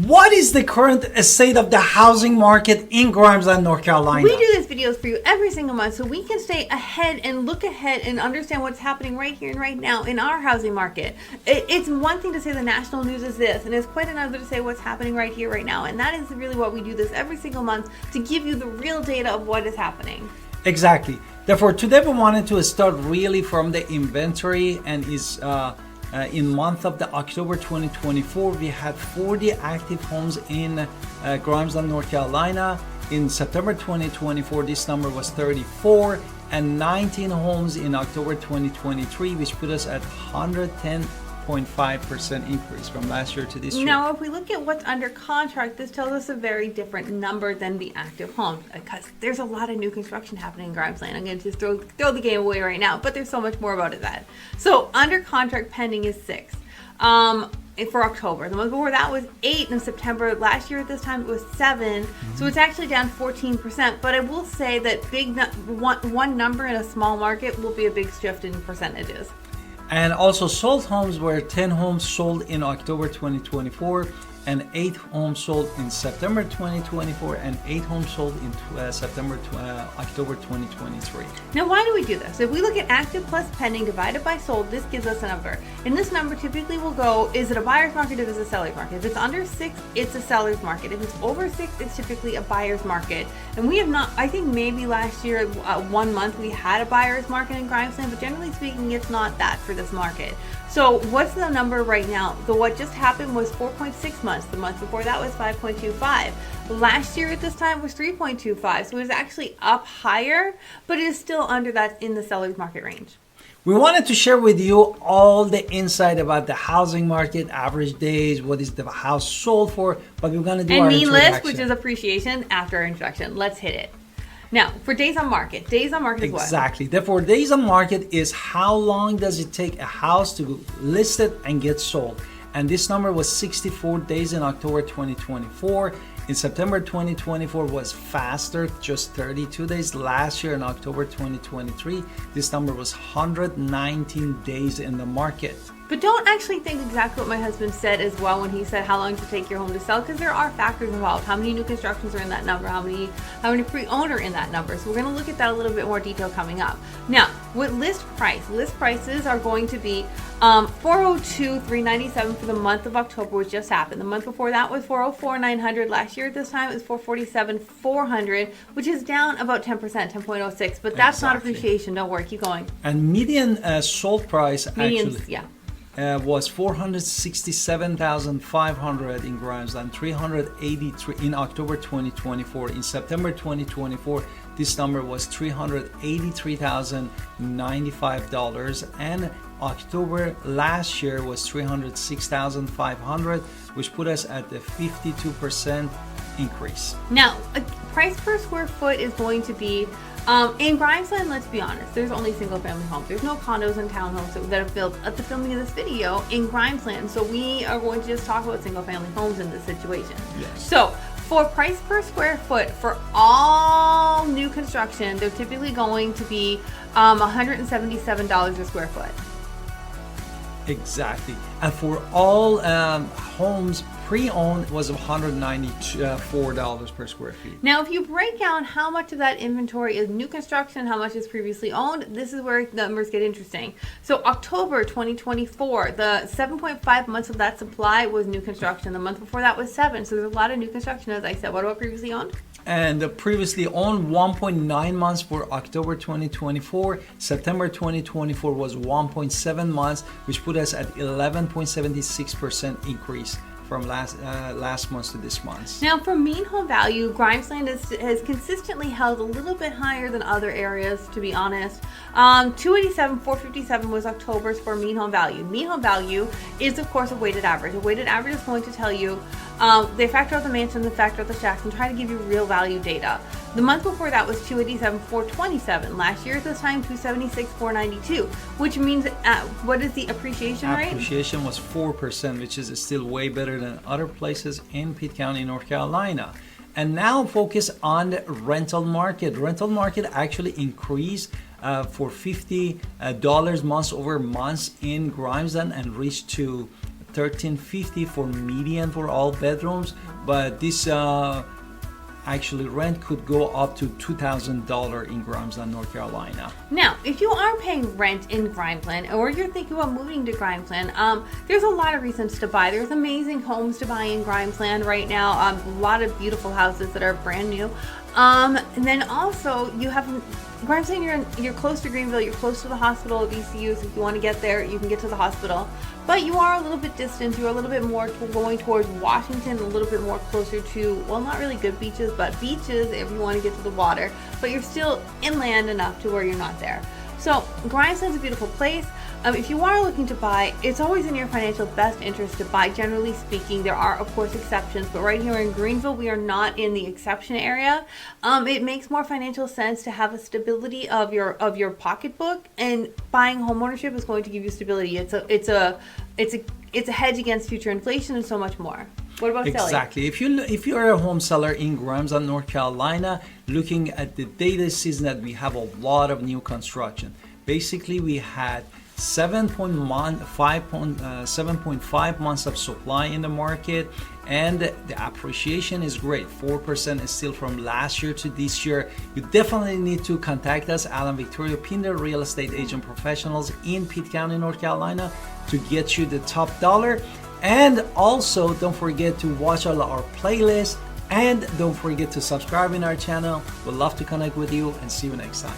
What is the current state of the housing market in Grimesland, North Carolina? We do these videos for you every single month so we can stay ahead and look ahead and understand what's happening right here and right now in our housing market. It's one thing to say the national news is this, and it's quite another to say what's happening right here, right now. And that is really what we do this every single month, to give you the real data of what is happening. Exactly. Therefore, today we wanted to start really from the inventory, and in month of the October 2024, we had 40 active homes in Grimesland, North Carolina. In September 2024, this number was 34, and 19 homes in October 2023, which put us at 110.5% increase from last year to this year. Now, if we look at what's under contract, this tells us a very different number than the active homes, because there's a lot of new construction happening in Grimesland. I'm going to just throw the game away right now, but there's so much more about it that. So under contract pending is 6 for October. The month before that was 8 in September. Last year at this time it was 7. So it's actually down 14%. But I will say that one number in a small market will be a big shift in percentages. And also sold homes were 10 homes sold in October 2024, and 8 homes sold in September 2024, and 8 homes sold in October 2023. Now, why do we do this? If we look at active plus pending divided by sold, this gives us a number. And this number typically will go, is it a buyer's market or is it a seller's market? If it's under 6, it's a seller's market. If it's over 6, it's typically a buyer's market. And we have not, I think maybe last year, 1 month, we had a buyer's market in Grimesland, but generally speaking, it's not that for this market. So what's the number right now? What just happened was 4.6 months. The month before that was 5.25. Last year at this time was 3.25. So it was actually up higher, but it is still under that in the seller's market range. We wanted to share with you all the insight about the housing market, average days, what is the house sold for, but we're going to do our mean introduction. list, which is appreciation, after our introduction. Let's hit it. Now, for days on market is what? Exactly. Therefore, days on market is how long does it take a house to list it and get sold. And this number was 64 days in October 2024. In September 2024 was faster, just 32 days. Last year in October 2023, this number was 119 days in the market. But don't actually think exactly what my husband said as well when he said how long does it take your home to sell, because there are factors involved. How many new constructions are in that number? How many pre-owned are in that number? So we're going to look at that a little bit more detail coming up. Now, with list prices are going to be $402,397 for the month of October, which just happened. The month before that was $404,900. Last year at this time it was $447,400, which is down about 10%, 10.06. But that's not appreciation. Don't worry, keep going. And median sold price was $467,500 in Grimesland, $383 in October 2024. In September 2024, this number was $383,095, and October last year was $306,500, which put us at the 52% increase. Now, a price per square foot is going to be in Grimesland, let's be honest, there's only single family homes. There's no condos and townhomes that are built at the filming of this video in Grimesland. So we are going to just talk about single family homes in this situation. Yes. So for price per square foot for all new construction, they're typically going to be $177 a square foot. Exactly. And for all homes pre-owned was $194 per square feet. Now, if you break down how much of that inventory is new construction, how much is previously owned, this is where the numbers get interesting. So October 2024, the 7.5 months of that supply was new construction. The month before that was 7. So there's a lot of new construction, as I said. What about previously owned? And the previously owned 1.9 months for October 2024. September 2024 was 1.7 months, which put us at 11.76% increase from last month to this month. Now, for mean home value, Grimesland has consistently held a little bit higher than other areas, to be honest. 287, 457 was October's for mean home value. Mean home value is, of course, a weighted average. A weighted average is going to tell you they factor out the mansions, they factor out the shacks, and try to give you real value data. The month before that was 287, 427. Last year at this time, 276, 492, which means what is the appreciation rate? Appreciation was 4%, which is still way better than other places in Pitt County, North Carolina. And now focus on the rental market. Rental market actually increased for $50 months over months in Grimesland and reached to $1,350 for median for all bedrooms, but this actually rent could go up to $2,000 in Grimesland, North Carolina. Now, if you are paying rent in Grimesland or you're thinking about moving to Grimesland, there's a lot of reasons to buy. There's amazing homes to buy in Grimesland right now. A lot of beautiful houses that are brand new. And then also you have Grimesland, you're close to Greenville, you're close to the hospital of ECU, so if you want to get there, you can get to the hospital. But you are a little bit distant, you're a little bit more going towards Washington, a little bit more closer to, well, not really good beaches, but beaches if you want to get to the water. But you're still inland enough to where you're not there. So Grimesland's a beautiful place. If you are looking to buy, it's always in your financial best interest to buy. Generally speaking, there are of course exceptions, but right here in Greenville, we are not in the exception area. It makes more financial sense to have a stability of your pocketbook, and buying homeownership is going to give you stability. It's a hedge against future inflation and so much more. What about selling? Exactly. If you're a home seller in Grimesland, North Carolina, looking at the data season that we have a lot of new construction. Basically, we had 7.5 months of supply in the market, and the appreciation is great. 4% is still from last year to this year. You definitely need to contact us, Alan Victoria Pinder, real estate agent professionals in Pitt County, North Carolina, to get you the top dollar. And also don't forget to watch all our playlists, and don't forget to subscribe in our channel. We'd love to connect with you, and see you next time.